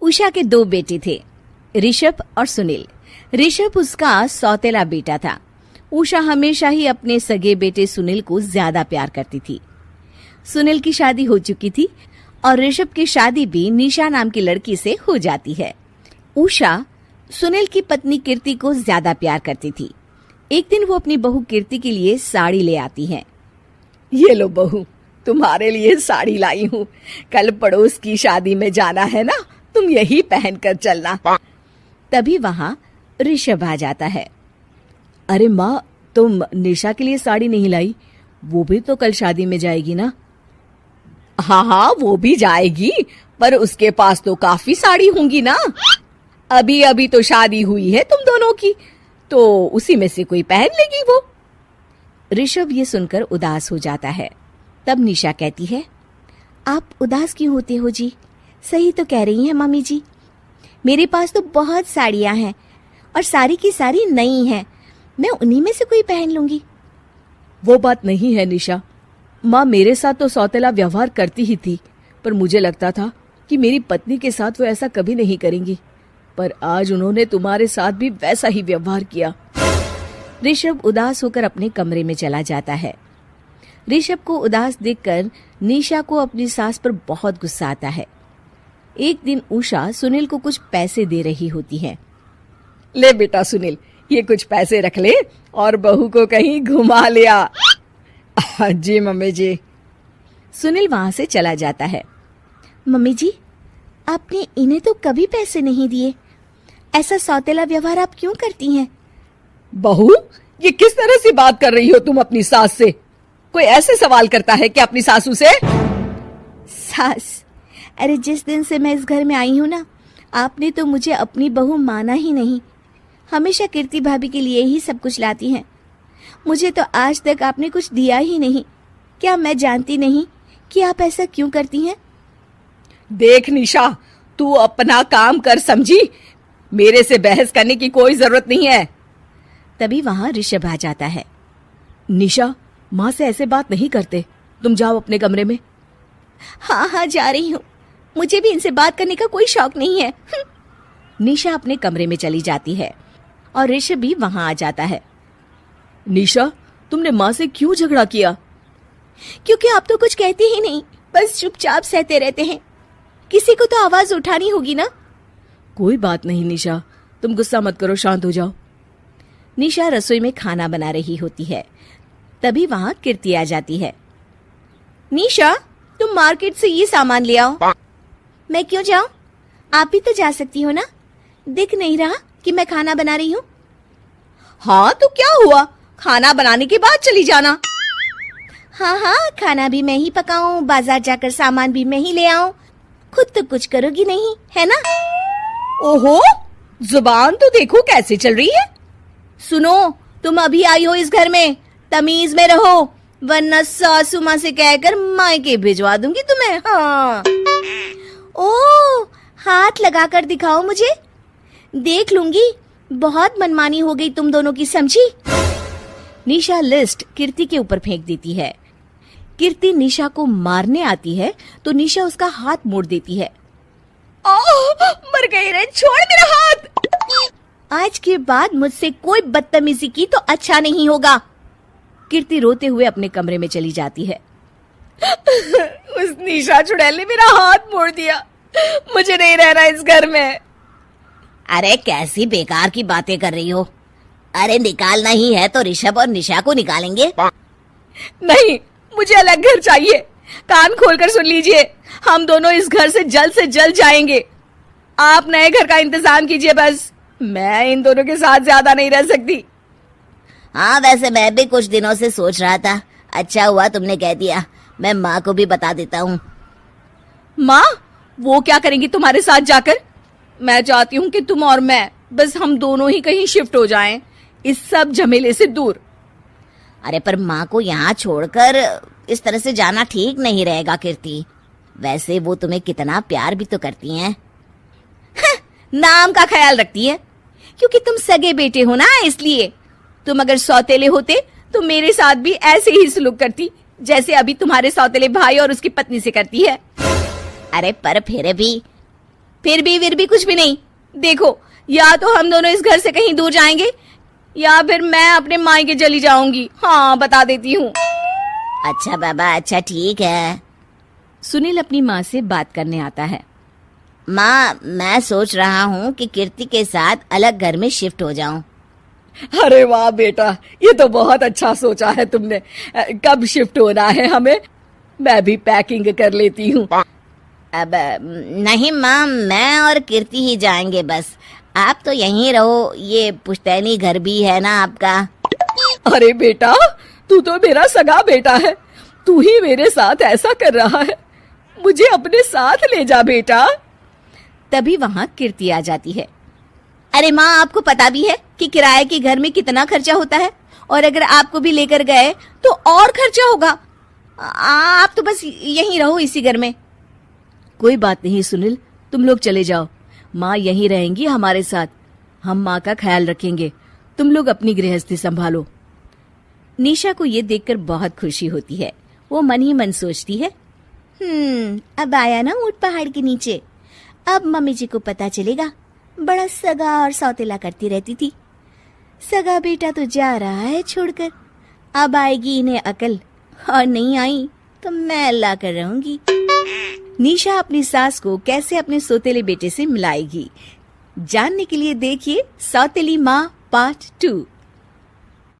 उषा के 2 बेटे थे, ऋषभ और सुनील। ऋषभ उसका सौतेला बेटा था। उषा हमेशा ही अपने सगे बेटे सुनील को ज्यादा प्यार करती थी। सुनील की शादी हो चुकी थी और ऋषभ की शादी भी निशा नाम की लड़की से हो जाती है। उषा सुनील की पत्नी कीर्ति को ज्यादा प्यार करती थी। एक दिन वो अपनी बहू कीर्ति के लिए साड़ी ले आती है। ये लो बहू, तुम्हारे लिए साड़ी लाई हूँ। कल पड़ोस की शादी में जाना है ना, तुम यही पहन कर चलना। तभी वहाँ ऋषभ आ जाता है। अरे माँ, तुम निशा के लिए साड़ी नहीं लाई? वो भी तो कल शादी में जाएगी ना? हाँ, वो भी जाएगी, पर उसके पास तो काफी साड़ी होंगी ना। अभी अभी तो शादी हुई है तुम दोनों की, तो उसी में से कोई पहन लेगी वो। ऋषभ ये सुनकर उदास हो जाता है। तब निशा कहती है, आप उदास क्यों होते हो जी? सही तो कह रही हैं मम्मी जी। मेरे पास तो बहुत साड़ियां हैं और सारी की सारी नई हैं। मैं उन्हीं में से कोई पहन लूंगी। वो बात नहीं है निशा। माँ मेरे साथ तो सौतेला व्यवहार करती ही थी, पर मुझे लगता था कि मेरी पत्नी के साथ वो ऐसा कभी नहीं करेंगी, पर आज उन्होंने तुम्हारे साथ भी वैसा ही व्यवहार किया। ऋषभ उदास होकर अपने कमरे में चला जाता है। ऋषभ को उदास देखकर निशा को अपनी सास पर बहुत गुस्सा आता है। एक दिन उषा सुनील को कुछ पैसे दे रही होती है। ले बेटा सुनील, ये कुछ पैसे रख ले और बहू को कहीं घुमा लिया। जी मम्मी जी। सुनील वहां से चला जाता है। मम्मी जी, आपने इन्हें तो कभी पैसे नहीं दिए। ऐसा सौतेला व्यवहार आप क्यों करती हैं? बहू, ये किस तरह से बात कर रही हो तुम अपनी सास से? कोई ऐसे सवाल करता है कि अपनी सासू से? सास, अरे जिस दिन से मैं इस घर में आई हूँ ना, आपने तो मुझे अपनी बहू माना ही नहीं। हमेशा कीर्ति भाभी के लिए ही सब कुछ लाती हैं। मुझे तो आज तक आपने कुछ दिया ही नहीं। क्या मैं जानती नहीं कि आप ऐसा क्यों करती हैं? देख निशा, तू अपना काम कर समझी। मेरे से बहस करने की कोई जरूरत नहीं है। तभी वहां ऋषभ आ जाता है। निशा, माँ से ऐसे बात नहीं करते। तुम जाओ अपने कमरे में। हाँ, जा रही हूँ। मुझे भी इनसे बात करने का कोई शौक नहीं है। निशा अपने कमरे में चली जाती है और ऋषभ भी वहां आ जाता है। निशा, तुमने माँ से क्यों झगड़ा किया? क्योंकि आप तो कुछ कहते ही नहीं, बस चुपचाप सहते रहते हैं। किसी को तो आवाज उठानी होगी ना। कोई बात नहीं निशा, तुम गुस्सा मत करो, शांत हो जाओ। निशा रसोई में खाना बना रही होती है। तभी वहां कीर्ति आ जाती है। निशा, तुम मार्केट से ये सामान ले आओ। मैं क्यों जाऊं? आप भी तो जा सकती हो ना। दिख नहीं रहा कि मैं खाना बना रही हूँ? हाँ तो क्या हुआ, खाना बनाने के बाद चली जाना। हाँ, खाना भी मैं ही पकाऊं, बाजार जाकर सामान भी मैं ही ले आऊं। खुद तो कुछ करोगी नहीं, है ना? ओहो, जुबान तो देखो कैसे चल रही है। सुनो, तुम अभी आई हो इस घर में, तमीज में रहो, वरना सासू माँ से कहकर मायके भिजवा दूंगी तुम्हें। हाँ। ओह, हाथ लगाकर दिखाओ मुझे, देख लूंगी। बहुत मनमानी हो गई तुम दोनों की, समझी? निशा लिस्ट कीर्ति के ऊपर फेंक देती है। कीर्ति निशा को मारने आती है तो निशा उसका हाथ मोड़ देती है। मर गई रे, छोड़ मेरा हाथ। आज के बाद मुझसे कोई बदतमीजी की तो अच्छा नहीं होगा। कीर्ति रोते हुए अपने कमरे में चली जाती है। उस निशा चुड़ैल ने मेरा हाथ मोड़ दिया। मुझे नहीं रहना इस घर में। अरे कैसी बेकार की बातें कर रही हो। अरे निकालना ही है तो ऋषभ और निशा को निकालेंगे। नहीं, मुझे अलग घर चाहिए। कान खोलकर सुन लीजिए, हम दोनों इस घर से जल्द जाएंगे। आप नए घर का इंतजाम कीजिए बस। मैं इन दोनों के साथ ज्यादा नहीं रह सकती। हाँ, वैसे मैं भी कुछ दिनों से सोच रहा था। अच्छा हुआ तुमने कह दिया, मैं माँ को भी बता देता हूँ। माँ, वो क्या करेंगी तुम्हारे साथ जाकर? मैं चाहती हूँ कि तुम और मैं, बस हम दोनों ही कहीं शिफ्ट हो जाएं, इस सब झमेले से दूर। अरे पर माँ को यहाँ छोड़कर इस तरह से जाना ठीक नहीं रहेगा कीर्ति। वैसे वो तुम्हें कितना प्यार भी तो करती हैं। नाम का ख्याल रखती है, क्योंकि तुम सगे बेटे हो ना, इसलिए। तुम अगर सौतेले होते तो मेरे साथ भी ऐसे ही सलूक करती जैसे अभी तुम्हारे सौतेले भाई और उसकी पत्नी से करती है। अरे पर फिर भी फिर भी कुछ भी नहीं। देखो, या तो हम दोनों इस घर से कहीं दूर जाएंगे या फिर मैं अपने मायके चली जाऊंगी। हाँ, बता देती हूँ। अच्छा बाबा, अच्छा ठीक है। सुनील अपनी माँ से बात करने आता है। माँ, मैं सोच रहा हूँ कि कीर्ति के साथ अलग घर में शिफ्ट हो जाऊं। अरे वाह बेटा, ये तो बहुत अच्छा सोचा है तुमने। कब शिफ्ट होना है हमें? मैं भी पैकिंग कर लेती हूँ। अब नहीं माँ, मैं और कीर्ति ही जाएंगे बस। आप तो यहीं रहो, ये पुश्तैनी घर भी है ना आपका। अरे बेटा, तू तो मेरा सगा बेटा है, तू ही मेरे साथ ऐसा कर रहा है। मुझे अपने साथ ले जा बेटा। तभी वहां कीर्ति आ जाती है। अरे माँ, आपको पता भी है कि किराए के घर में कितना खर्चा होता है, और अगर आपको भी लेकर गए तो और खर्चा होगा। आप तो बस यहीं रहो इसी घर में। कोई बात नहीं सुनील, तुम लोग चले जाओ। माँ यहीं रहेंगी हमारे साथ। हम माँ का ख्याल रखेंगे, तुम लोग अपनी गृहस्थी संभालो। निशा को ये देखकर बहुत खुशी होती है। वो मन ही मन सोचती है, अब आया ना ऊंट पहाड़ के नीचे। अब मम्मी जी को पता चलेगा, बड़ा सगा और सौतेला करती रहती थी। सगा बेटा तो जा रहा है छोड़कर, अब आएगी इन्हें अकल, और नहीं आई तो मैं ला कर रहूंगी। निशा अपनी सास को कैसे अपने सौतेले बेटे से मिलाएगी, जानने के लिए देखिए सौतेली माँ पार्ट 2।